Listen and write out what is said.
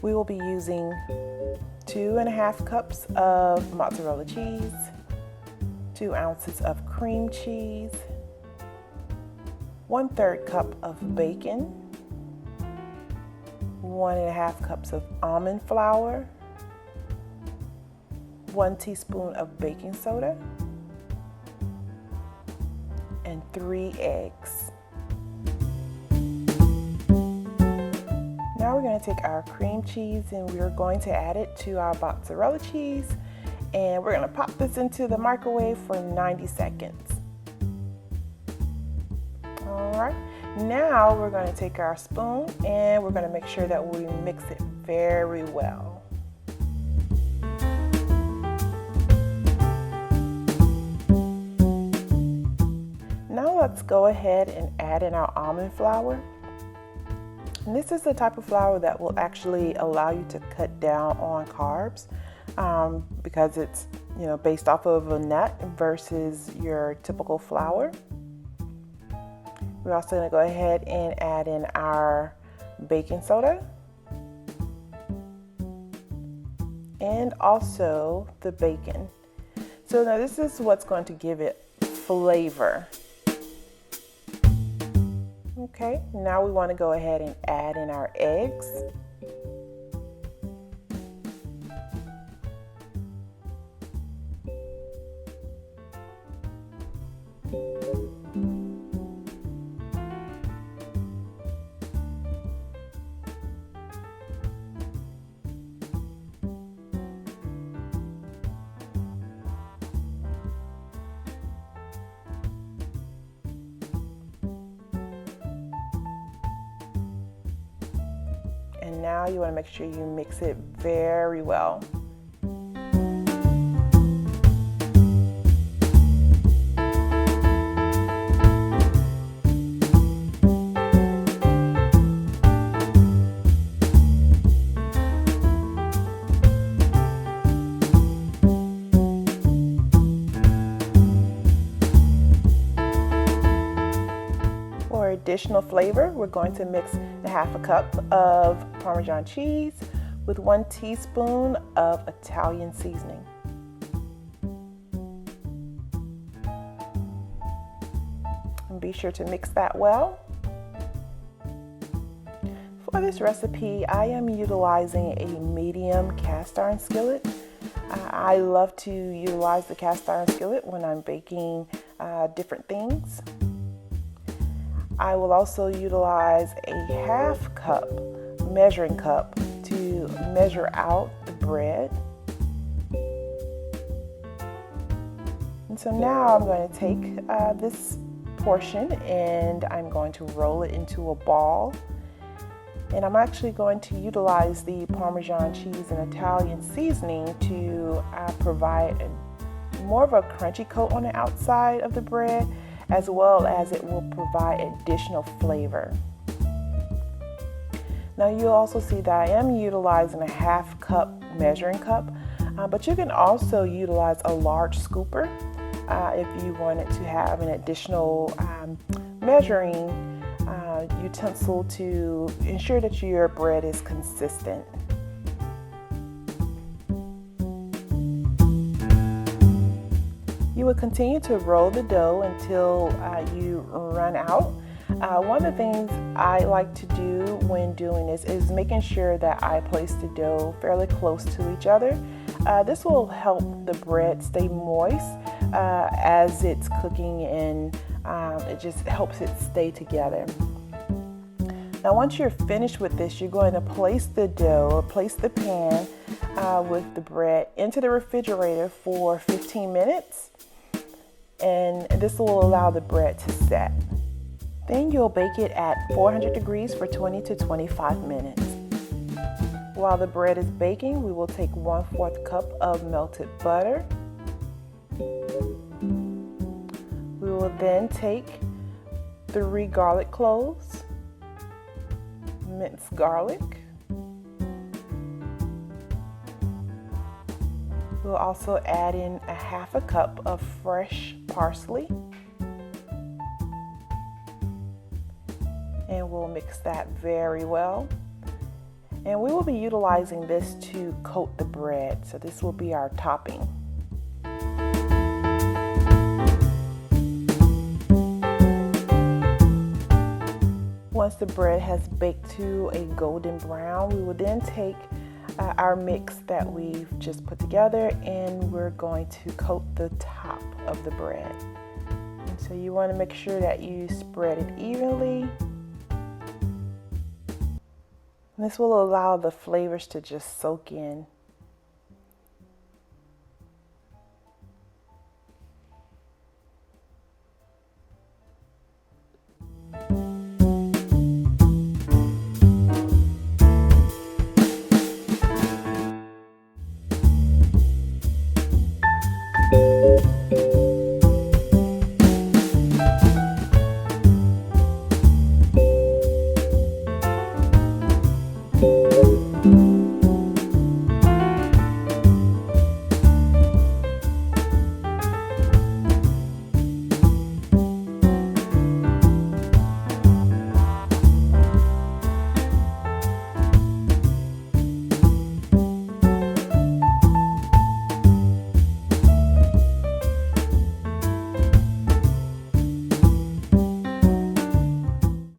We will be using 2.5 cups of mozzarella cheese, 2 ounces of cream cheese, 1/3 cup of bacon, 1.5 cups of almond flour, 1 teaspoon of baking soda, and 3 eggs. Now we're going to take our cream cheese and we're going to add it to our mozzarella cheese, and we're going to pop this into the microwave for 90 seconds. Alright, now we're going to take our spoon and we're going to make sure that we mix it very well. Now let's go ahead and add in our almond flour. And this is the type of flour that will actually allow you to cut down on carbs because it's based off of a nut versus your typical flour. We're also going to go ahead and add in our baking soda and also the bacon. So now this is what's going to give it flavor. Okay, now we want to go ahead and add in our eggs. And now you want to make sure you mix it very well. For additional flavor, we're going to mix 1/2 cup of Parmesan cheese with 1 teaspoon of Italian seasoning. And be sure to mix that well. For this recipe, I am utilizing a medium cast iron skillet. I love to utilize the cast iron skillet when I'm baking different things. I will also utilize a 1/2 cup measuring cup to measure out the bread. And so now I'm going to take this portion and I'm going to roll it into a ball. And I'm actually going to utilize the Parmesan cheese and Italian seasoning to provide more of a crunchy coat on the outside of the bread, as well as it will provide additional flavor. Now you'll also see that I am utilizing a 1/2 cup measuring cup, but you can also utilize a large scooper if you wanted to have an additional measuring utensil to ensure that your bread is consistent. You will continue to roll the dough until you run out. One of the things I like to do when doing this is making sure that I place the dough fairly close to each other. This will help the bread stay moist as it's cooking, and it just helps it stay together. Now once you're finished with this, you're going to place the pan with the bread into the refrigerator for 15 minutes. And this will allow the bread to set. Then you'll bake it at 400 degrees for 20 to 25 minutes. While the bread is baking, we will take 1/4 cup of melted butter. We will then take 3 garlic cloves, minced garlic. We'll also add in 1/2 cup of fresh parsley. And we'll mix that very well. And we will be utilizing this to coat the bread. So this will be our topping. Once the bread has baked to a golden brown, we will then take our mix that we've just put together, and we're going to coat the top of the bread. And so you want to make sure that you spread it evenly. This will allow the flavors to just soak in.